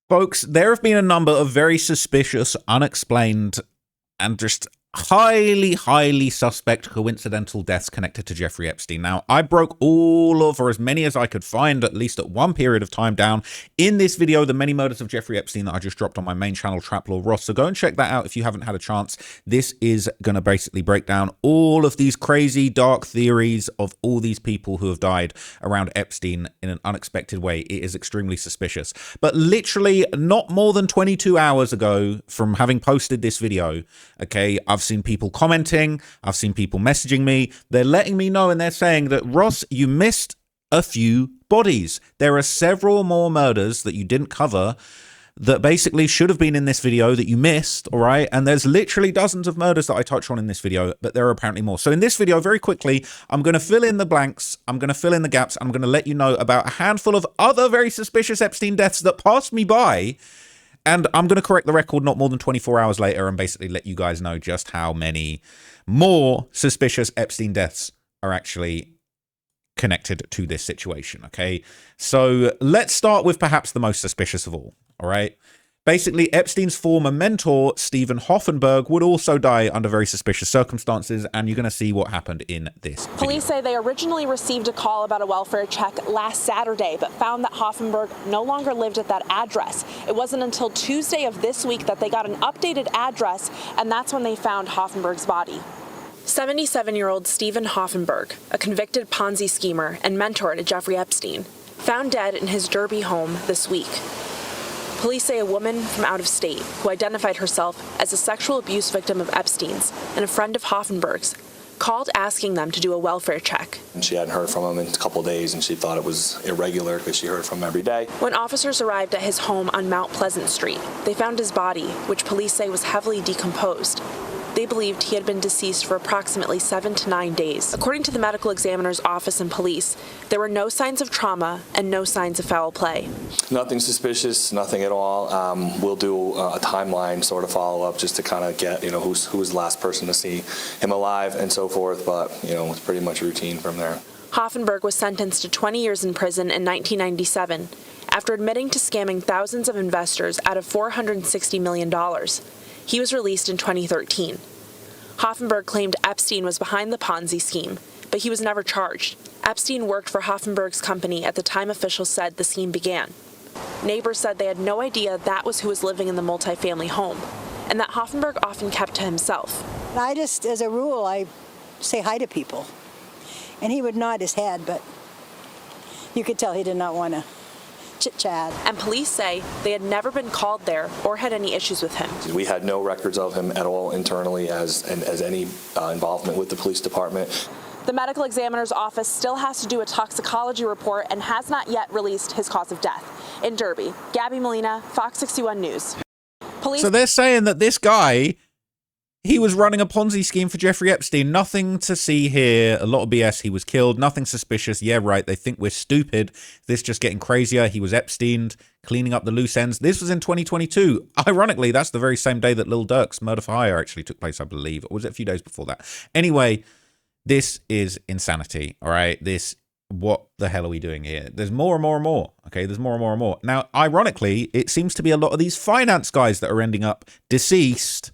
Folks, there have been a number of very suspicious, unexplained, and just highly suspect coincidental deaths connected to Jeffrey Epstein. Now, I broke all of, or as many as I could find, at least at one period of time, down in this video, the many murders of Jeffrey Epstein, that I just dropped on my main channel, Traplaw Ross. So go and check that out if you haven't had a chance. This is going to basically break down all of these crazy, dark theories of all these people who have died around Epstein in an unexpected way. It is extremely suspicious. But literally not more than 22 hours ago from having posted this video, okay, I've seen people commenting, I've seen people messaging me, they're letting me know, and they're saying that, Ross, you missed a few bodies. There are several more murders that you didn't cover that basically should have been in this video that you missed, all right? And there's literally dozens of murders that I touch on in this video, but there are apparently more. So in this video, very quickly, I'm going to fill in the blanks, I'm going to fill in the gaps, I'm going to let you know about a handful of other very suspicious Epstein deaths that passed me by. And I'm going to correct the record not more than 24 hours later and basically let you guys know just how many more suspicious Epstein deaths are actually connected to this situation, okay? So let's start with perhaps the most suspicious of all right? Basically, Epstein's former mentor, Stephen Hoffenberg, would also die under very suspicious circumstances, and you're going to see what happened in this video. Police say they originally received a call about a welfare check last Saturday, but found that Hoffenberg no longer lived at that address. It wasn't until Tuesday of this week that they got an updated address, and that's when they found Hoffenberg's body. 77-year-old Stephen Hoffenberg, a convicted Ponzi schemer and mentor to Jeffrey Epstein, found dead in his Derby home this week. Police say a woman from out of state, who identified herself as a sexual abuse victim of Epstein's and a friend of Hoffenberg's, called asking them to do a welfare check. She hadn't heard from him in a couple of days, and she thought it was irregular because she heard from him every day. When officers arrived at his home on Mount Pleasant Street, they found his body, which police say was heavily decomposed. They believed he had been deceased for approximately 7 to 9 days. According to the medical examiner's office and police, there were no signs of trauma and no signs of foul play. Nothing suspicious, nothing at all. We'll do a timeline sort of follow-up just to kind of get, who was the last person to see him alive and so forth, but, it's pretty much routine from there. Hoffenberg was sentenced to 20 years in prison in 1997 after admitting to scamming thousands of investors out of $460 million. He was released in 2013. Hoffenberg claimed Epstein was behind the Ponzi scheme, but he was never charged. Epstein worked for Hoffenberg's company at the time officials said the scheme began. Neighbors said they had no idea that was who was living in the multifamily home, and that Hoffenberg often kept to himself. I just, as a rule, I say hi to people. And he would nod his head, but you could tell he did not want to chit-chat. And police say they had never been called there or had any issues with him. We had no records of him at all internally as any involvement with the police department. The medical examiner's office still has to do a toxicology report and has not yet released his cause of death. In Derby, Gabby Molina, Fox 61 News. So they're saying that this guy, he was running a Ponzi scheme for Jeffrey Epstein. Nothing to see here. A lot of BS. He was killed. Nothing suspicious. Yeah, right. They think we're stupid. This just getting crazier. He was Epsteined, cleaning up the loose ends. This was in 2022. Ironically, that's the very same day that Lil Durk's murder for hire actually took place, I believe. Or was it a few days before that? Anyway, this is insanity. All right. What the hell are we doing here? There's more and more and more. Okay, there's more and more and more. Now, ironically, it seems to be a lot of these finance guys that are ending up deceased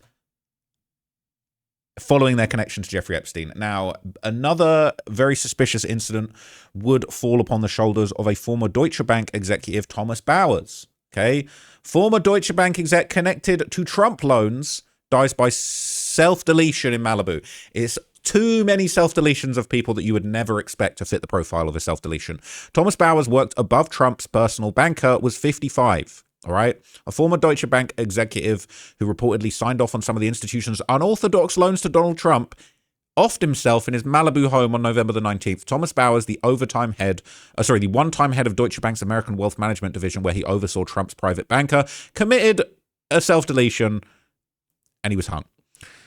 following their connection to Jeffrey Epstein. Now, another very suspicious incident would fall upon the shoulders of a former Deutsche Bank executive, Thomas Bowers. Okay, former Deutsche Bank exec connected to Trump loans dies by self-deletion in Malibu. It's too many self-deletions of people that you would never expect to fit the profile of a self-deletion. Thomas Bowers worked above Trump's personal banker, was 55. All right. A former Deutsche Bank executive who reportedly signed off on some of the institution's unorthodox loans to Donald Trump offed himself in his Malibu home on November the 19th. Thomas Bowers, the one-time head of Deutsche Bank's American Wealth Management Division, where he oversaw Trump's private banker, committed a self-deletion and he was hung.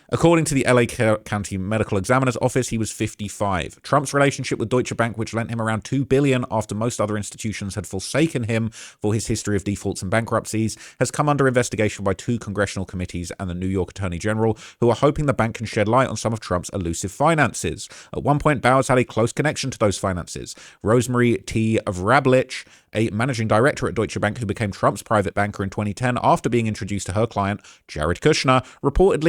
According to the LA County Medical Examiner's Office, he was 55. Trump's relationship with Deutsche Bank, which lent him around $2 billion after most other institutions had forsaken him for his history of defaults and bankruptcies, has come under investigation by 2 congressional committees and the New York Attorney General, who are hoping the bank can shed light on some of Trump's elusive finances. At one point, Bowers had a close connection to those finances. Rosemary T. Vrablich, a managing director at Deutsche Bank who became Trump's private banker in 2010 after being introduced to her client, Jared Kushner, reported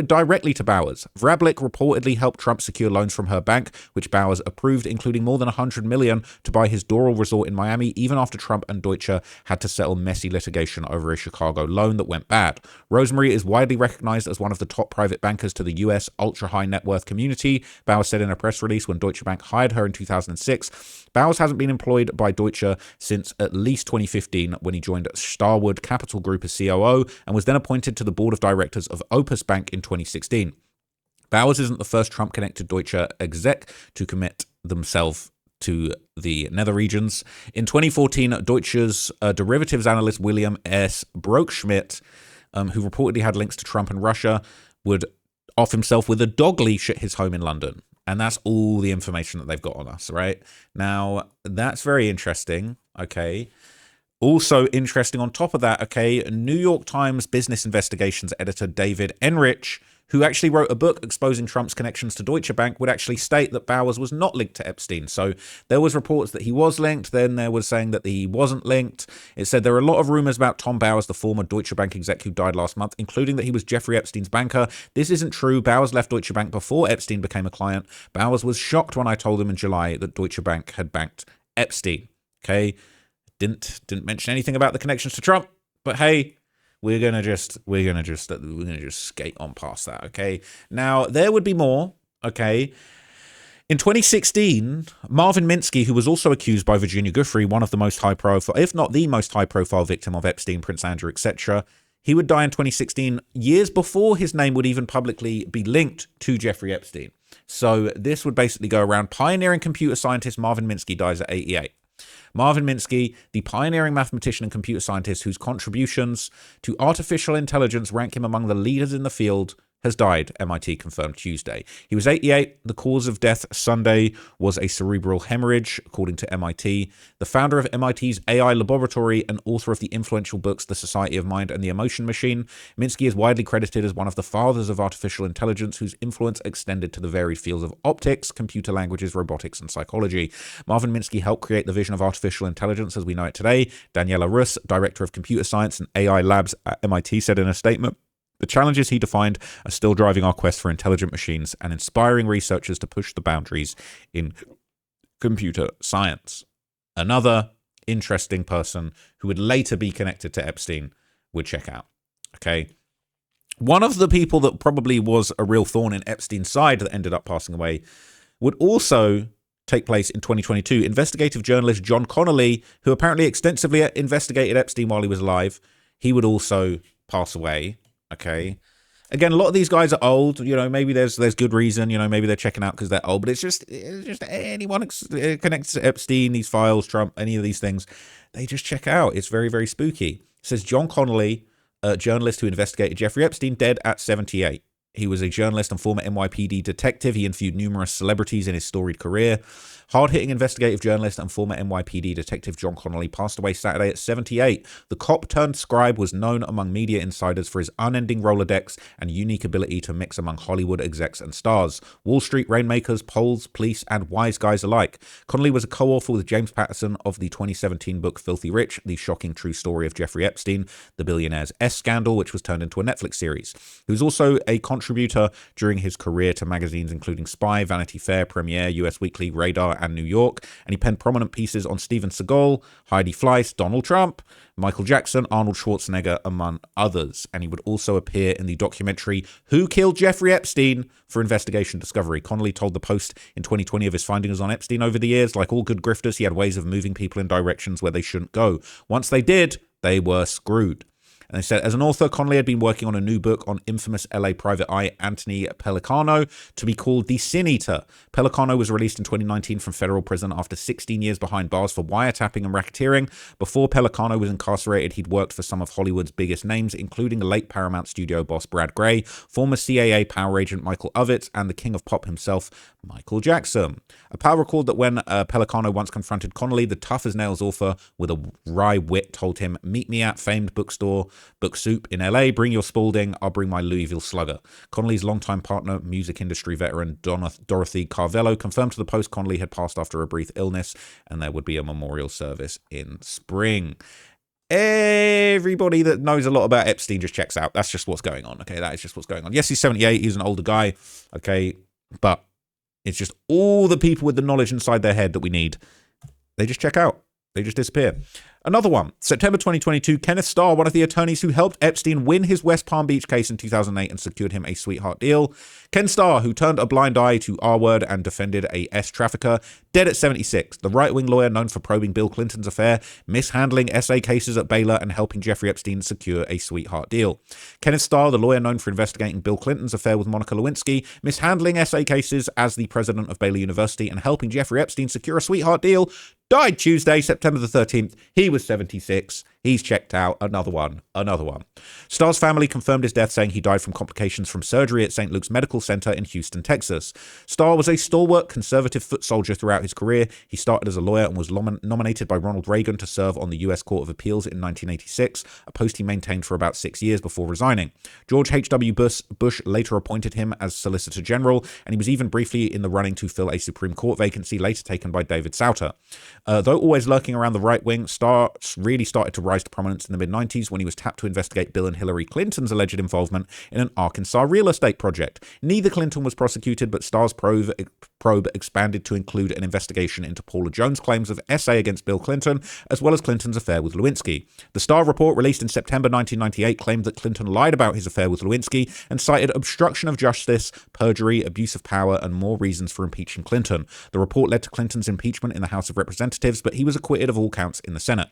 directly to Bowers. Vrablich reportedly helped Trump secure loans from her bank, which Bowers approved, including more than $100 million to buy his Doral resort in Miami, even after Trump and Deutsche had to settle messy litigation over a Chicago loan that went bad. Rosemary is widely recognized as one of the top private bankers to the U.S. ultra-high net worth community, Bowers said in a press release when Deutsche Bank hired her in 2006. Bowers hasn't been employed by Deutsche since at least 2015 when he joined Starwood Capital Group as COO and was then appointed to the board of directors of Opus Bank in 2016. Bowers isn't the first Trump-connected Deutsche exec to commit themselves to the nether regions. In 2014, Deutsche's derivatives analyst William S. Broekschmidt, who reportedly had links to Trump and Russia, would off himself with a dog leash at his home in London. And that's all the information that they've got on us, right? Now, that's very interesting, okay? Also interesting on top of that, okay, New York Times business investigations editor David Enrich, who actually wrote a book exposing Trump's connections to Deutsche Bank, would actually state that Bowers was not linked to Epstein. So there was reports that he was linked, then there was saying that he wasn't linked. It said there are a lot of rumors about Tom Bowers, the former Deutsche Bank exec who died last month, including that he was Jeffrey Epstein's banker. This isn't true. Bowers left Deutsche Bank before Epstein became a client. Bowers was shocked when I told him in July that Deutsche Bank had banked Epstein. Okay, didn't mention anything about the connections to Trump, but hey, we're gonna just skate on past that, okay? Now, there would be more, okay? In 2016, Marvin Minsky, who was also accused by Virginia Giuffre, one of the most high-profile, if not the most high-profile victim of Epstein, Prince Andrew, etc., he would die in 2016, years before his name would even publicly be linked to Jeffrey Epstein. So this would basically go around. Pioneering computer scientist Marvin Minsky dies at 88. Marvin Minsky, the pioneering mathematician and computer scientist whose contributions to artificial intelligence rank him among the leaders in the field, has died, MIT confirmed Tuesday. He was 88. The cause of death Sunday was a cerebral hemorrhage, according to MIT. The founder of MIT's AI laboratory and author of the influential books The Society of Mind and The Emotion Machine, Minsky is widely credited as one of the fathers of artificial intelligence, whose influence extended to the varied fields of optics, computer languages, robotics, and psychology. Marvin Minsky helped create the vision of artificial intelligence as we know it today. Daniela Rus, director of computer science and AI labs at MIT, said in a statement, "The challenges he defined are still driving our quest for intelligent machines and inspiring researchers to push the boundaries in computer science." Another interesting person who would later be connected to Epstein would check out. Okay. One of the people that probably was a real thorn in Epstein's side that ended up passing away would also take place in 2022. Investigative journalist John Connelly, who apparently extensively investigated Epstein while he was alive, he would also pass away. Okay. Again, a lot of these guys are old. You know, maybe there's good reason. You know, maybe they're checking out because they're old. But it's just anyone connected to Epstein, these files, Trump, any of these things, they just check out. It's very, very spooky. It says John Connelly, a journalist who investigated Jeffrey Epstein, dead at 78. He was a journalist and former NYPD detective. He interviewed numerous celebrities in his storied career. Hard-hitting investigative journalist and former NYPD detective John Connelly passed away Saturday at 78. The cop-turned-scribe was known among media insiders for his unending Rolodex and unique ability to mix among Hollywood execs and stars, Wall Street rainmakers, polls, police, and wise guys alike. Connelly was a co-author with James Patterson of the 2017 book Filthy Rich, the shocking true story of Jeffrey Epstein, the billionaire's scandal, which was turned into a Netflix series. He was also a contributor during his career to magazines including Spy, Vanity Fair, Premiere, US Weekly, Radar, and New York, and he penned prominent pieces on Steven Seagal, Heidi Fleiss, Donald Trump, Michael Jackson, Arnold Schwarzenegger, among others. And he would also appear in the documentary Who Killed Jeffrey Epstein for Investigation Discovery. Connelly told the Post in 2020 of his findings on Epstein over the years. Like all good grifters, he had ways of moving people in directions where they shouldn't go. Once they did, they were screwed. And they said, as an author, Connelly had been working on a new book on infamous LA private eye Anthony Pellicano to be called The Sin Eater. Pellicano was released in 2019 from federal prison after 16 years behind bars for wiretapping and racketeering. Before Pellicano was incarcerated, he'd worked for some of Hollywood's biggest names, including the late Paramount studio boss Brad Gray, former CIA power agent Michael Ovitz, and the king of pop himself, Michael Jackson. A pal recalled that when Pellicano once confronted Connelly, the tough-as-nails author with a wry wit told him, meet me at famed bookstore Book Soup in LA, bring your Spalding, I'll bring my Louisville Slugger. Connelly's longtime partner, music industry veteran Dorothy Carvello, confirmed to the Post Connelly had passed after a brief illness, and there would be a memorial service in spring. Everybody that knows a lot about Epstein just checks out. That's just what's going on. Okay, that is just what's going on. Yes, he's 78. He's an older guy. Okay, but it's just all the people with the knowledge inside their head that we need. They just check out. They just disappear. Another one. September 2022, Kenneth Starr, one of the attorneys who helped Epstein win his West Palm Beach case in 2008 and secured him a sweetheart deal. Ken Starr, who turned a blind eye to R-word and defended a S-trafficker, dead at 76. The right-wing lawyer known for probing Bill Clinton's affair, mishandling SA cases at Baylor, and helping Jeffrey Epstein secure a sweetheart deal. Kenneth Starr, the lawyer known for investigating Bill Clinton's affair with Monica Lewinsky, mishandling SA cases as the president of Baylor University, and helping Jeffrey Epstein secure a sweetheart deal, died Tuesday, September the 13th. He was 76. He's checked out. Another one. Starr's family confirmed his death, saying he died from complications from surgery at St. Luke's Medical Center in Houston, Texas. Starr was a stalwart conservative foot soldier throughout his career. He started as a lawyer and was nominated by Ronald Reagan to serve on the U.S. Court of Appeals in 1986, a post he maintained for about 6 years before resigning. George H.W. Bush later appointed him as Solicitor General, and he was even briefly in the running to fill a Supreme Court vacancy later taken by David Souter. Though always lurking around the right wing, Starr really started to rise to prominence in the mid-90s when he was tapped to investigate Bill and Hillary Clinton's alleged involvement in an Arkansas real estate project. Neither Clinton was prosecuted, but Starr's probe expanded to include an investigation into Paula Jones' claims of SA against Bill Clinton, as well as Clinton's affair with Lewinsky. The Starr report, released in September 1998, claimed that Clinton lied about his affair with Lewinsky and cited obstruction of justice, perjury, abuse of power, and more reasons for impeaching Clinton. The report led to Clinton's impeachment in the House of Representatives, but he was acquitted of all counts in the Senate.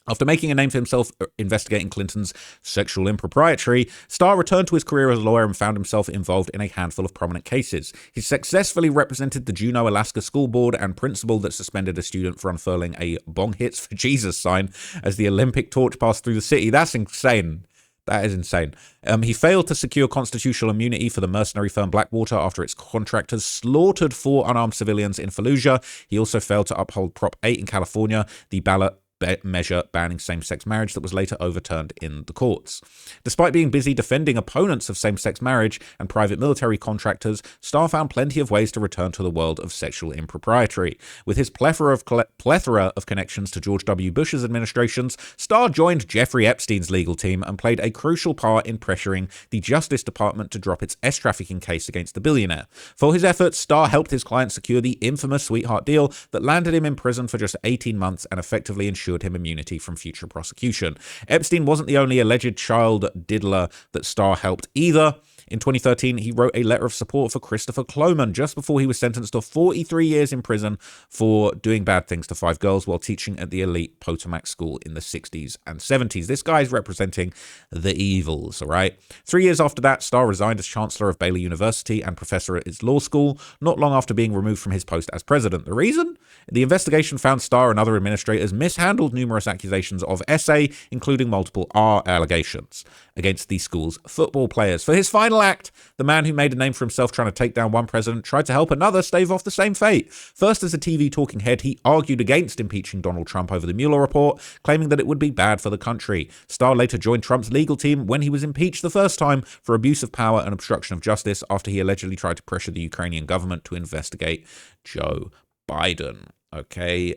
After making a name for himself investigating Clinton's sexual impropriety, Starr returned to his career as a lawyer and found himself involved in a handful of prominent cases. He successfully represented the Juneau, Alaska School Board and principal that suspended a student for unfurling a "Bong Hits for Jesus" sign as the Olympic torch passed through the city. That's insane. That is insane. He failed to secure constitutional immunity for the mercenary firm Blackwater after its contractors slaughtered 4 unarmed civilians in Fallujah. He also failed to uphold Prop 8 in California, the ballot measure banning same-sex marriage that was later overturned in the courts. Despite being busy defending opponents of same-sex marriage and private military contractors, Starr found plenty of ways to return to the world of sexual impropriety. With his plethora of connections to George W. Bush's administrations, Starr joined Jeffrey Epstein's legal team and played a crucial part in pressuring the Justice Department to drop its S-trafficking case against the billionaire. For his efforts, Starr helped his client secure the infamous sweetheart deal that landed him in prison for just 18 months and effectively ensured him immunity from future prosecution. Epstein wasn't the only alleged child diddler that Starr helped either. In 2013, he wrote a letter of support for Christopher Cloman just before he was sentenced to 43 years in prison for doing bad things to 5 girls while teaching at the elite Potomac School in the 60s and 70s. This guy's representing the evils, all right? 3 years after that, Starr resigned as Chancellor of Baylor University and professor at its law school, not long after being removed from his post as president. The reason? The investigation found Starr and other administrators mishandled numerous accusations of SA, including multiple R allegations against the school's football players. For his final act, the man who made a name for himself trying to take down one president tried to help another stave off the same fate. First, as a TV talking head, he argued against impeaching Donald Trump over the Mueller report, claiming that it would be bad for the country. Starr later joined Trump's legal team when he was impeached the first time for abuse of power and obstruction of justice after he allegedly tried to pressure the Ukrainian government to investigate Joe Biden. Okay.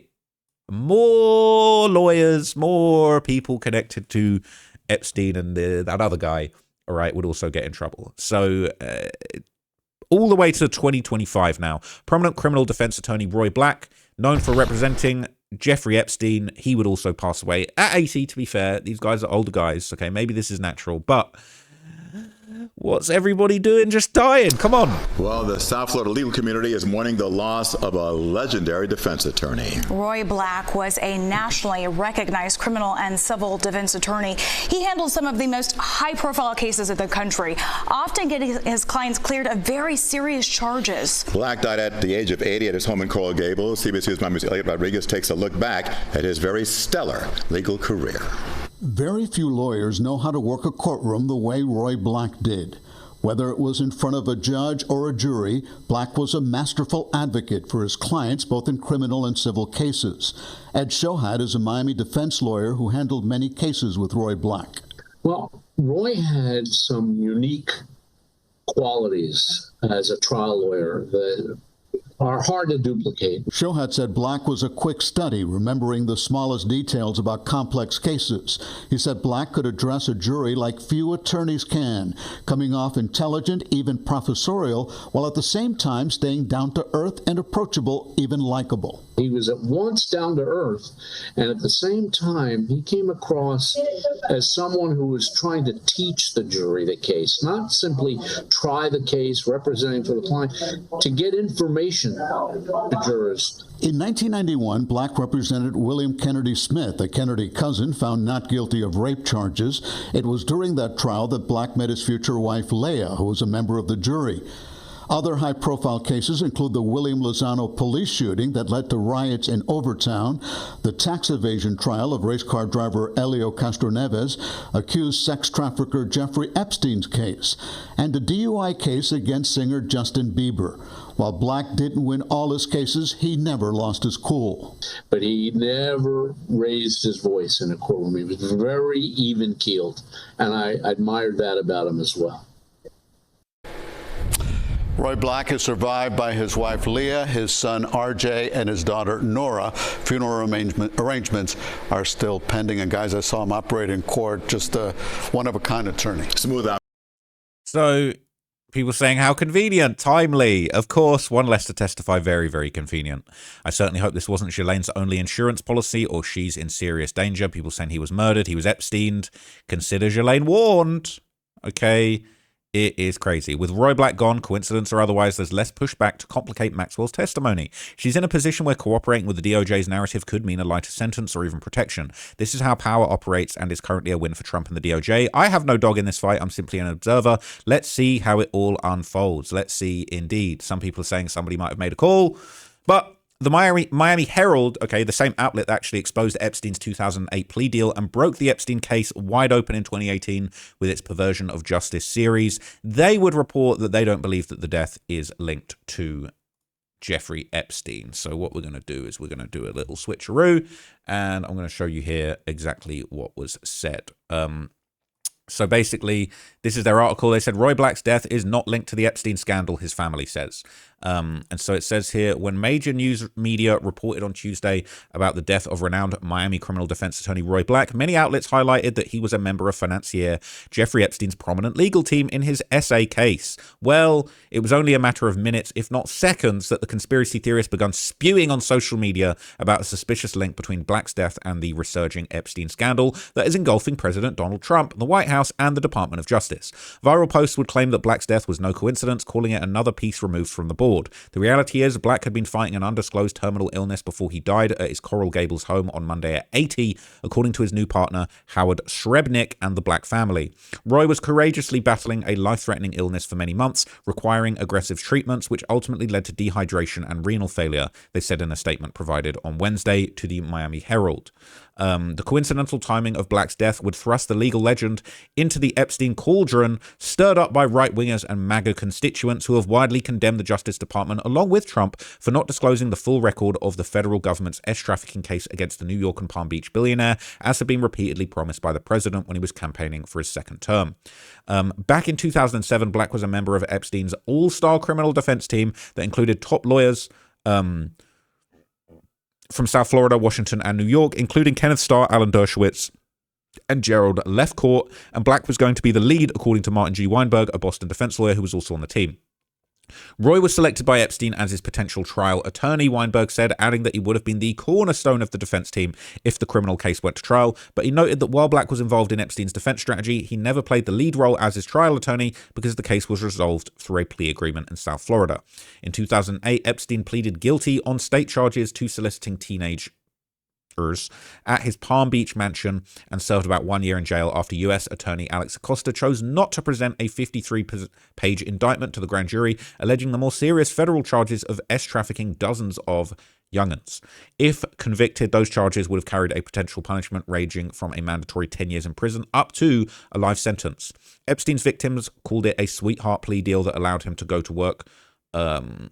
More lawyers, more people connected to Epstein and that other guy, all right, would also get in trouble. So all the way to 2025 now. Prominent criminal defense attorney Roy Black, known for representing Jeffrey Epstein, he would also pass away at 80, to be fair. These guys are older guys, okay? Maybe this is natural, but What's everybody doing? Just dying. Come on. Well, the South Florida legal community is mourning the loss of a legendary defense attorney. Roy Black was a nationally recognized criminal and civil defense attorney. He handled some of the most high-profile cases in the country, often getting his clients cleared of very serious charges. Black died at the age of 80 at his home in Coral Gables. CBC's Miami's Elliot Rodriguez takes a look back at his very stellar legal career. Very few lawyers know how to work a courtroom the way Roy Black did. Whether it was in front of a judge or a jury, Black was a masterful advocate for his clients, both in criminal and civil cases. Ed Shohat is a Miami defense lawyer who handled many cases with Roy Black. Well, Roy had some unique qualities as a trial lawyer that are hard to duplicate. Shohat said Black was a quick study, remembering the smallest details about complex cases. He said Black could address a jury like few attorneys can, coming off intelligent, even professorial, while at the same time staying down to earth and approachable, even likable. He was at once down to earth, and at the same time, he came across as someone who was trying to teach the jury the case, not simply try the case, representing for the client, to get information to jurors. In 1991, Black represented William Kennedy Smith, a Kennedy cousin found not guilty of rape charges. It was during that trial that Black met his future wife, Leah, who was a member of the jury. Other high-profile cases include the William Lozano police shooting that led to riots in Overtown, the tax evasion trial of race car driver Elio Castroneves, accused sex trafficker Jeffrey Epstein's case, and a DUI case against singer Justin Bieber. While Black didn't win all his cases, he never lost his cool. But he never raised his voice in a courtroom. He was very even-keeled, and I admired that about him as well. Roy Black is survived by his wife Leah, his son RJ, and his daughter Nora. Funeral arrangements are still pending. And guys, I saw him operate in court, just a one-of-a-kind attorney. Smooth out. So people saying how convenient, timely. Of course, one less to testify, very, very convenient. I certainly hope this wasn't Ghislaine's only insurance policy or she's in serious danger. People saying he was murdered, he was Epsteined. Consider Ghislaine warned. Okay. It is crazy. With Roy Black gone, coincidence or otherwise, there's less pushback to complicate Maxwell's testimony. She's in a position where cooperating with the DOJ's narrative could mean a lighter sentence or even protection. This is how power operates and is currently a win for Trump and the DOJ. I have no dog in this fight. I'm simply an observer. Let's see how it all unfolds. Let's see indeed. Some people are saying somebody might have made a call, but the Miami Herald, okay, the same outlet that actually exposed Epstein's 2008 plea deal and broke the Epstein case wide open in 2018 with its Perversion of Justice series, they would report that they don't believe that the death is linked to Jeffrey Epstein. So what we're going to do is we're going to do a little switcheroo, and I'm going to show you here exactly what was said. So basically, this is their article. They said Roy Black's death is not linked to the Epstein scandal, his family says. And so it says here, when major news media reported on Tuesday about the death of renowned Miami criminal defense attorney Roy Black, many outlets highlighted that he was a member of financier Jeffrey Epstein's prominent legal team in his SA case. Well, it was only a matter of minutes, if not seconds, that the conspiracy theorists began spewing on social media about a suspicious link between Black's death and the resurging Epstein scandal that is engulfing President Donald Trump, the White House, and the Department of Justice. Viral posts would claim that Black's death was no coincidence, calling it another piece removed from the board. The reality is, Black had been fighting an undisclosed terminal illness before he died at his Coral Gables home on Monday at 80, according to his new partner, Howard Shrebnick, and the Black family. Roy was courageously battling a life-threatening illness for many months, requiring aggressive treatments, which ultimately led to dehydration and renal failure, they said in a statement provided on Wednesday to the Miami Herald. The coincidental timing of Black's death would thrust the legal legend into the Epstein cauldron, stirred up by right-wingers and MAGA constituents who have widely condemned the Justice Department, along with Trump, for not disclosing the full record of the federal government's trafficking case against the New York and Palm Beach billionaire, as had been repeatedly promised by the president when he was campaigning for his second term. Back in 2007, Black was a member of Epstein's all-star criminal defense team that included top lawyers from South Florida, Washington, and New York, including Kenneth Starr, Alan Dershowitz, and Gerald Lefcourt, and Black was going to be the lead, according to Martin G. Weinberg, a Boston defense lawyer who was also on the team. Roy was selected by Epstein as his potential trial attorney, Weinberg said, adding that he would have been the cornerstone of the defense team if the criminal case went to trial. But he noted that while Black was involved in Epstein's defense strategy, he never played the lead role as his trial attorney because the case was resolved through a plea agreement in South Florida. In 2008, Epstein pleaded guilty on state charges to soliciting teenagers at his Palm Beach mansion and served about 1 year in jail after U.S. Attorney Alex Acosta chose not to present a 53-page indictment to the grand jury, alleging the more serious federal charges of trafficking dozens of young'uns. If convicted, those charges would have carried a potential punishment ranging from a mandatory 10 years in prison up to a life sentence. Epstein's victims called it a sweetheart plea deal that allowed him to go to work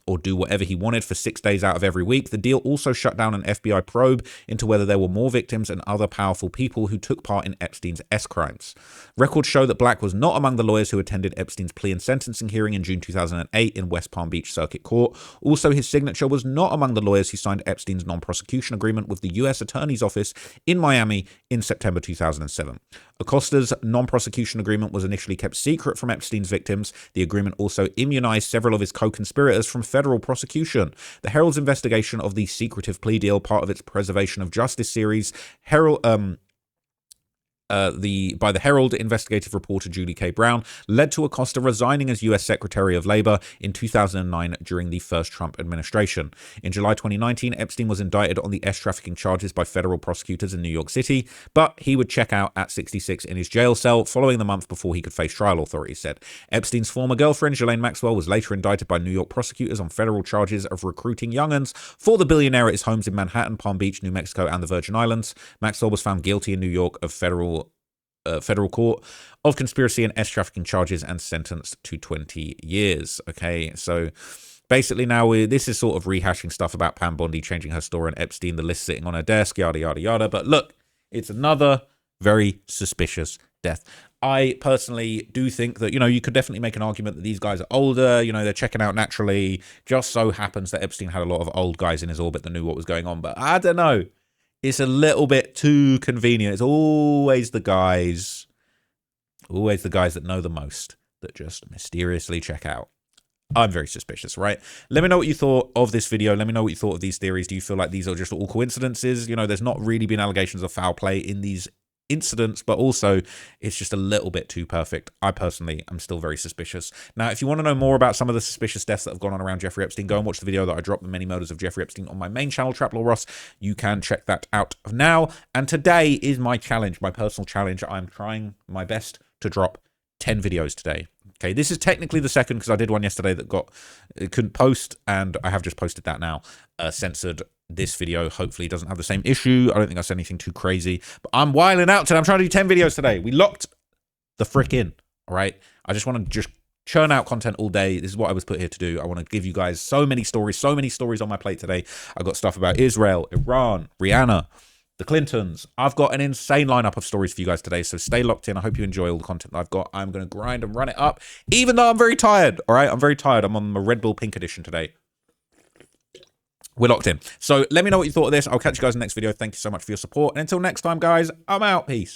or do whatever he wanted for 6 days out of every week. The deal also shut down an FBI probe into whether there were more victims and other powerful people who took part in Epstein's crimes. Records show that Black was not among the lawyers who attended Epstein's plea and sentencing hearing in June 2008 in West Palm Beach Circuit Court. Also, his signature was not among the lawyers who signed Epstein's non-prosecution agreement with the U.S. Attorney's Office in Miami in September 2007. Acosta's non-prosecution agreement was initially kept secret from Epstein's victims. The agreement also immunized several of his co-conspirators from federal prosecution. The Herald's investigation of the secretive plea deal, part of its Preservation of Justice series, by the Herald investigative reporter Julie K. Brown, led to Acosta resigning as U.S. Secretary of Labor in 2009 during the first Trump administration. In July 2019, Epstein was indicted on the trafficking charges by federal prosecutors in New York City, but he would check out at 66 in his jail cell following the month before he could face trial, authorities said. Epstein's former girlfriend, Ghislaine Maxwell, was later indicted by New York prosecutors on federal charges of recruiting young'uns for the billionaire at his homes in Manhattan, Palm Beach, New Mexico, and the Virgin Islands. Maxwell was found guilty in New York of federal court of conspiracy and trafficking charges and sentenced to 20 years. Okay, so basically now this is sort of rehashing stuff about Pam Bondi changing her story and Epstein, the list sitting on her desk, yada, yada, yada. But look, it's another very suspicious death. I personally do think that, you could definitely make an argument that these guys are older, they're checking out naturally. Just so happens that Epstein had a lot of old guys in his orbit that knew what was going on. But I don't know. It's a little bit too convenient. It's always the guys that know the most that just mysteriously check out. I'm very suspicious, right? Let me know what you thought of this video. Let me know what you thought of these theories. Do you feel like these are just all coincidences? There's not really been allegations of foul play in these incidents, but also it's just a little bit too perfect. I personally am still very suspicious. Now, if you want to know more about some of the suspicious deaths that have gone on around Jeffrey Epstein, go and watch the video that I dropped, The Many Murders of Jeffrey Epstein, on my main channel, Trap Law Ross. You can check that out now. And today is my challenge, my personal challenge. I'm trying my best to drop 10 videos today. Okay, this is technically the second because I did one yesterday that couldn't post, and I have just posted that now, censored. This video hopefully doesn't have the same issue. I don't think I said anything too crazy, but I'm wilding out today. I'm trying to do 10 videos today. We locked the frick in, all right? I just want to just churn out content all day. This is what I was put here to do. I want to give you guys so many stories on my plate today. I've got stuff about Israel, Iran, Rihanna, the Clintons. I've got an insane lineup of stories for you guys today, so stay locked in. I hope you enjoy all the content that I've got. I'm going to grind and run it up, even though I'm very tired, all right? I'm very tired. I'm on the Red Bull Pink Edition today. We're locked in. So let me know what you thought of this. I'll catch you guys in the next video. Thank you so much for your support. And until next time, guys, I'm out. Peace.